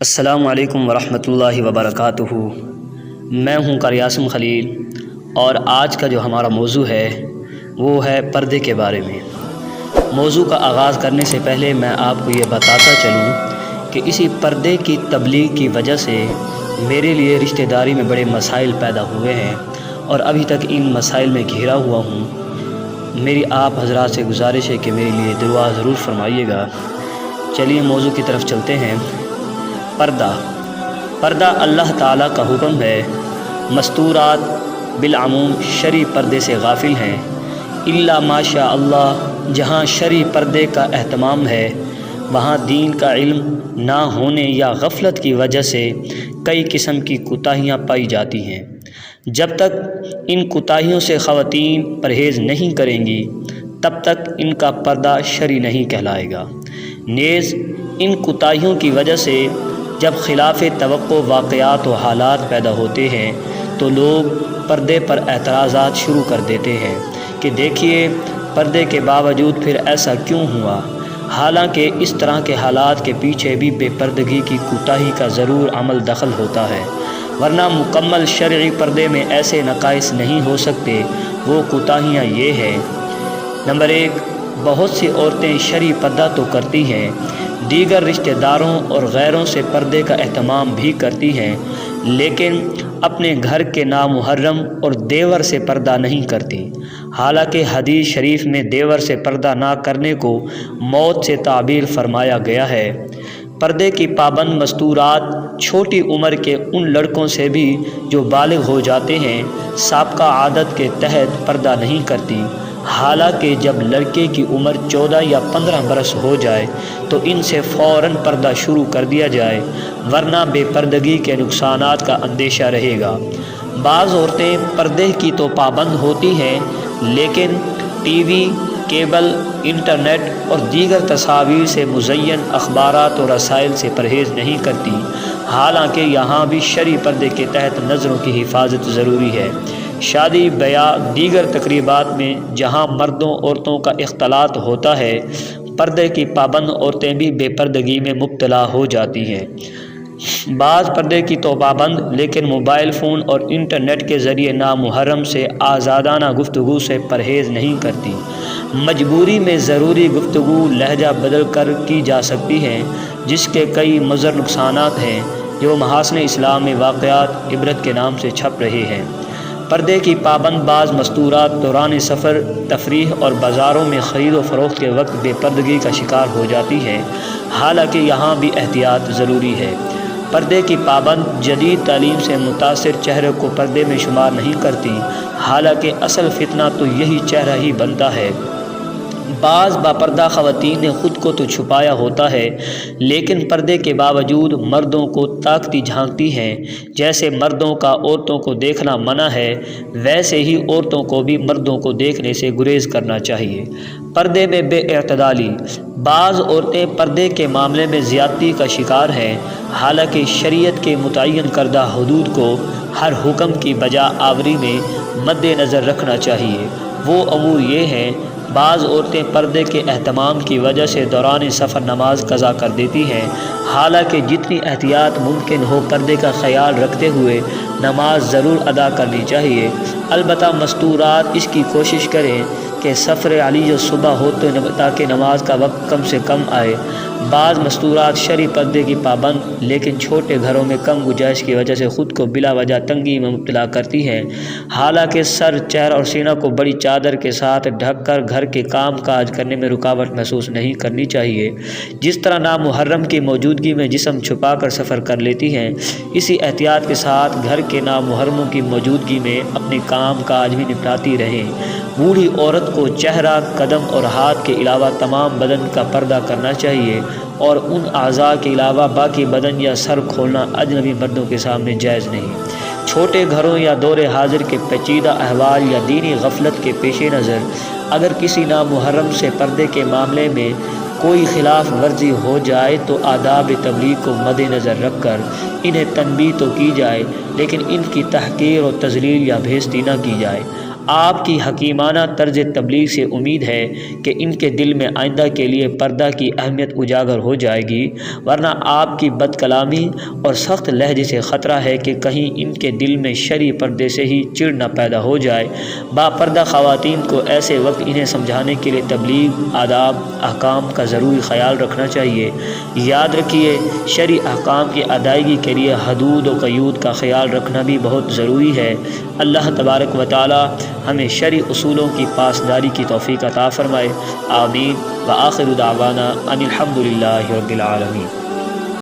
السلام علیکم ورحمۃ اللہ وبرکاتہ۔ میں ہوں قاری عاصم خلیل، اور آج کا جو ہمارا موضوع ہے وہ ہے پردے کے بارے میں۔ موضوع کا آغاز کرنے سے پہلے میں آپ کو یہ بتاتا چلوں کہ اسی پردے کی تبلیغ کی وجہ سے میرے لیے رشتہ داری میں بڑے مسائل پیدا ہوئے ہیں، اور ابھی تک ان مسائل میں گھرا ہوا ہوں۔ میری آپ حضرات سے گزارش ہے کہ میرے لیے دعا ضرور فرمائیے گا۔ چلیے موضوع کی طرف چلتے ہیں۔ پردہ اللہ تعالیٰ کا حکم ہے۔ مستورات بالعموم شرعی پردے سے غافل ہیں، الا ماشاء اللہ۔ جہاں شرعی پردے کا اہتمام ہے وہاں دین کا علم نہ ہونے یا غفلت کی وجہ سے کئی قسم کی کوتاہیاں پائی جاتی ہیں۔ جب تک ان کوتاہیوں سے خواتین پرہیز نہیں کریں گی تب تک ان کا پردہ شرعی نہیں کہلائے گا۔ نیز ان کوتاہیوں کی وجہ سے جب خلاف توقع واقعات و حالات پیدا ہوتے ہیں تو لوگ پردے پر اعتراضات شروع کر دیتے ہیں کہ دیکھیے پردے کے باوجود پھر ایسا کیوں ہوا، حالانکہ اس طرح کے حالات کے پیچھے بھی بے پردگی کی کوتاہی کا ضرور عمل دخل ہوتا ہے، ورنہ مکمل شرعی پردے میں ایسے نقائص نہیں ہو سکتے۔ وہ کوتاہیاں یہ ہیں: نمبر 1، بہت سی عورتیں شرعی پردہ تو کرتی ہیں، دیگر رشتہ داروں اور غیروں سے پردے کا اہتمام بھی کرتی ہیں، لیکن اپنے گھر کے نامحرم اور دیور سے پردہ نہیں کرتی، حالانکہ حدیث شریف میں دیور سے پردہ نہ کرنے کو موت سے تعبیر فرمایا گیا ہے۔ پردے کی پابند مستورات چھوٹی عمر کے ان لڑکوں سے بھی جو بالغ ہو جاتے ہیں سابقہ عادت کے تحت پردہ نہیں کرتی، حالانکہ جب لڑکے کی عمر 14 یا 15 برس ہو جائے تو ان سے فوراً پردہ شروع کر دیا جائے، ورنہ بے پردگی کے نقصانات کا اندیشہ رہے گا۔ بعض عورتیں پردے کی تو پابند ہوتی ہیں لیکن ٹی وی، کیبل، انٹرنیٹ اور دیگر تصاویر سے مزین اخبارات اور رسائل سے پرہیز نہیں کرتی، حالانکہ یہاں بھی شرعی پردے کے تحت نظروں کی حفاظت ضروری ہے۔ شادی، بیاہ، دیگر تقریبات میں جہاں مردوں عورتوں کا اختلاط ہوتا ہے، پردے کی پابند عورتیں بھی بے پردگی میں مبتلا ہو جاتی ہیں۔ بعض پردے کی تو پابند لیکن موبائل فون اور انٹرنیٹ کے ذریعے نامحرم سے آزادانہ گفتگو سے پرہیز نہیں کرتی۔ مجبوری میں ضروری گفتگو لہجہ بدل کر کی جا سکتی ہے، جس کے کئی مضر نقصانات ہیں جو محاسن اسلام میں واقعات عبرت کے نام سے چھپ رہے ہیں۔ پردے کی پابند بعض مستورات دوران سفر، تفریح اور بازاروں میں خرید و فروخت کے وقت بے پردگی کا شکار ہو جاتی ہیں، حالانکہ یہاں بھی احتیاط ضروری ہے۔ پردے کی پابند جدید تعلیم سے متاثر چہرے کو پردے میں شمار نہیں کرتی، حالانکہ اصل فتنہ تو یہی چہرہ ہی بنتا ہے۔ بعض باپردہ خواتین نے خود کو تو چھپایا ہوتا ہے لیکن پردے کے باوجود مردوں کو تاکتی جھانکتی ہیں۔ جیسے مردوں کا عورتوں کو دیکھنا منع ہے، ویسے ہی عورتوں کو بھی مردوں کو دیکھنے سے گریز کرنا چاہیے۔ پردے میں بے اعتدالی: بعض عورتیں پردے کے معاملے میں زیادتی کا شکار ہیں، حالانکہ شریعت کے متعین کردہ حدود کو ہر حکم کی بجا آوری میں مد نظر رکھنا چاہیے۔ وہ امور یہ ہیں: بعض عورتیں پردے کے اہتمام کی وجہ سے دوران سفر نماز قضا کر دیتی ہیں، حالانکہ جتنی احتیاط ممکن ہو پردے کا خیال رکھتے ہوئے نماز ضرور ادا کرنی چاہیے۔ البتہ مستورات اس کی کوشش کریں کہ سفر علی جو صبح ہو تاکہ نماز کا وقت کم سے کم آئے۔ بعض مستورات شرعی پردے کی پابند لیکن چھوٹے گھروں میں کم گنجائش کی وجہ سے خود کو بلا وجہ تنگی میں مبتلا کرتی ہیں، حالانکہ سر، چہرہ اور سینہ کو بڑی چادر کے ساتھ ڈھک کر گھر کے کام کاج کرنے میں رکاوٹ محسوس نہیں کرنی چاہیے۔ جس طرح نامحرم کی موجودگی میں جسم چھپا کر سفر کر لیتی ہیں، اسی احتیاط کے ساتھ گھر کے نامحرموں کی موجودگی میں اپنے کام کاج بھی نپٹاتی رہیں۔ بوڑھی عورت کو چہرہ، قدم اور ہاتھ کے علاوہ تمام بدن کا پردہ کرنا چاہیے، اور ان اعضاء کے علاوہ باقی بدن یا سر کھولنا اجنبی مردوں کے سامنے جائز نہیں۔ چھوٹے گھروں یا دور حاضر کے پیچیدہ احوال یا دینی غفلت کے پیش نظر اگر کسی نامحرم سے پردے کے معاملے میں کوئی خلاف ورزی ہو جائے تو آداب تبلیغ کو مد نظر رکھ کر انہیں تنبیہ تو کی جائے، لیکن ان کی تحقیر و تذلیل یا بےعزتی نہ کی جائے۔ آپ کی حکیمانہ طرز تبلیغ سے امید ہے کہ ان کے دل میں آئندہ کے لیے پردہ کی اہمیت اجاگر ہو جائے گی، ورنہ آپ کی بد کلامی اور سخت لہجے سے خطرہ ہے کہ کہیں ان کے دل میں شرعی پردے سے ہی چڑ نہ پیدا ہو جائے۔ با پردہ خواتین کو ایسے وقت انہیں سمجھانے کے لیے تبلیغ، آداب، احکام کا ضروری خیال رکھنا چاہیے۔ یاد رکھیے، شرعی احکام کی ادائیگی کے لیے حدود و قیود کا خیال رکھنا بھی بہت ضروری ہے۔ اللہ تبارک و تعالی ہمیں شرعی اصولوں کی پاسداری کی توفیق عطا فرمائے۔ آمین۔ وآخر دعوانا ان الحمد للہ رب العالمین۔